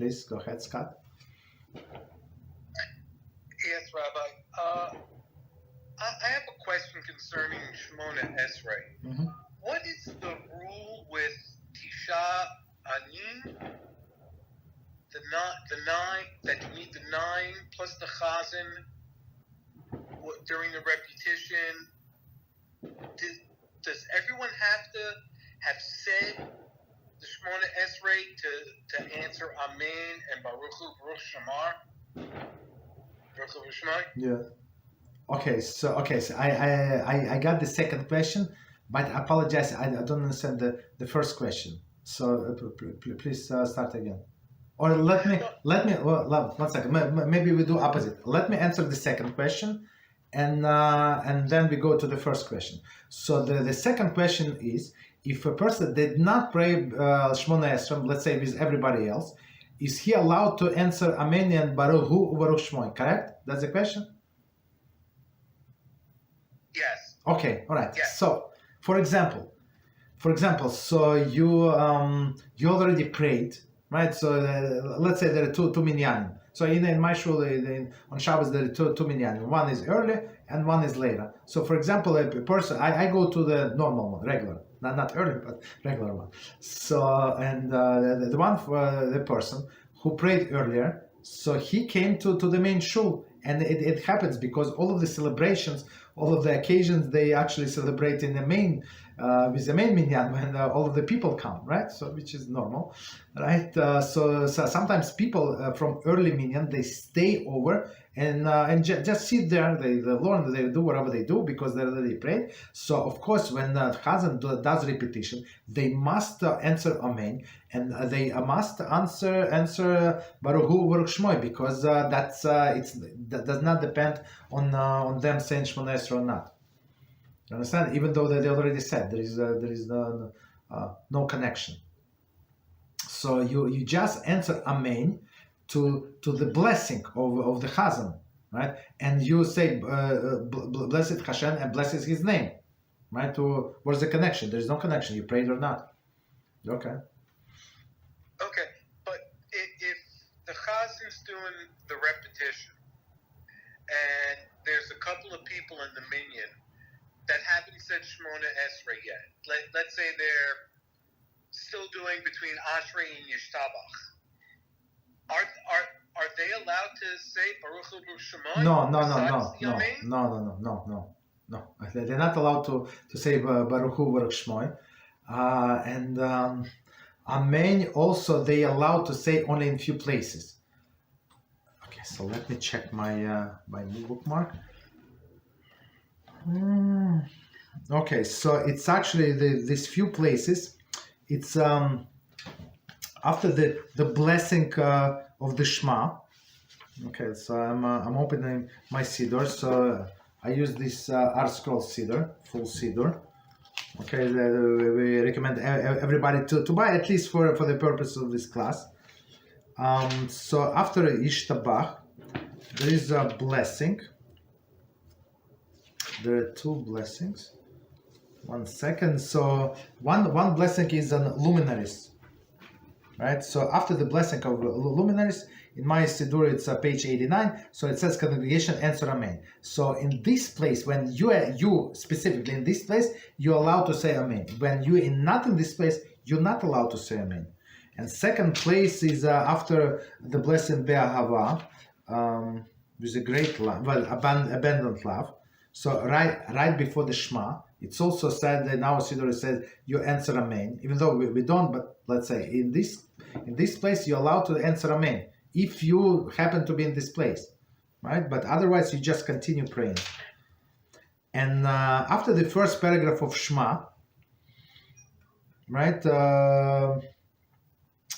Please go ahead, Scott. Yes, Rabbi. I have a question concerning Shemoneh Esrai. Mm-hmm. What is the rule with Tisha Anim? The nine, that you need the 9 plus the Chazzan during the repetition. Does everyone have to have said the Shemoneh Esrai to answer Amen and Baruch Hu Baruch Shamar? Baruch Hu Shemai? Yeah. Okay, so I got the second question, but I apologize. I don't understand the first question. So please start again. Or let me well, 1 second. Maybe we do opposite. Let me answer the second question, and then we go to the first question. So the second question is, if a person did not pray Shemoneh Esrai, let's say with everybody else, is he allowed to answer Amen and Baruch Hu Baruch Shmoy? Correct? That's the question. Yes. Okay. All right. Yes. So, for example, so you already prayed, right? So let's say there are two minyanim. So in my shul on Shabbos there are two minyanim. One is early and one is later. So for example, a person I go to the normal one, regular, not early but regular one. So and the one for the person who prayed earlier, so he came to the main shul, and it happens because all of the celebrations, all of the occasions, they actually celebrate in the main with the main minyan when all of the people come, right? So which is normal, right? So sometimes people from early minyan, they stay over and just sit there. They learn, they do whatever they do because they already prayed. So of course, when Chazzan does repetition, they must answer Amen, and they must answer Baruch Hu Baruch Shmoy, because that does not depend on them saying Shemoneh Esrai or not. You understand? Even though they already said there is no connection. So you just answer Amen to the blessing of the Chazzan, right? And you say blessed HaShem and blesses His name, right? What's the connection? There is no connection. You prayed or not? Okay. Okay, but if the Chazzan's doing the repetition and there's a couple of people in the minyan that haven't said Shemoneh Esrai yet. Let's say they're still doing between Ashrei and Yishtabach. Are they allowed to say Baruch Hu Baruch Shemai? No. They're not allowed to say Baruch Hu Baruch Shemai. And Amen also they allowed to say only in few places. Okay, so let me check my my bookmark. Okay, so it's actually these few places. It's after the blessing of the Shema. Okay, so I'm opening my Siddur. So I use this Art Scroll Siddur, full Siddur. Okay, we recommend everybody to buy at least for the purpose of this class. So after Yishtabach, there is a blessing. There are two blessings. 1 second. So one blessing is on luminaries, right? So after the blessing of luminaries, in my Siddur it's page 89. So it says congregation answer Amen. So in this place, when you specifically in this place, you're allowed to say Amen. When you in not in this place, you're not allowed to say Amen. And second place is after the blessing Be'ahava, with a great love, well, abundant love. So right before the Shema, it's also said that in our Siddur it says you answer Amen, even though we don't. But let's say in this place you're allowed to answer Amen if you happen to be in this place, right? But otherwise you just continue praying. And after the first paragraph of Shema, right?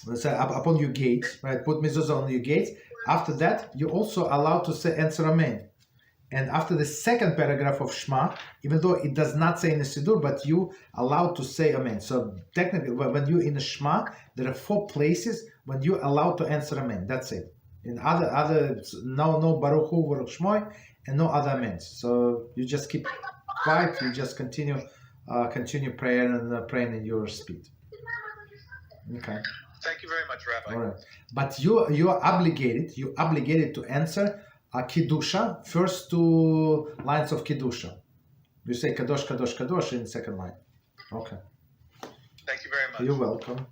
Let's say upon your gates, right? Put mezuzah on your gates. After that, you're also allowed to say answer Amen. And after the second paragraph of Shema, even though it does not say in the Siddur, but you allowed to say Amen. So technically, when you're in the Shema, there are 4 places when you're allowed to answer Amen. That's it. In other no Baruch Hu Baruch Shmoy and no other Amens. So you just keep quiet. You just continue prayer and praying in your speed. Okay. Thank you very much, Rabbi. All right. But you are obligated to answer a Kiddusha, first two lines of Kiddusha. You say Kadosh, Kadosh, Kadosh in second line. Okay. Thank you very much. You're welcome.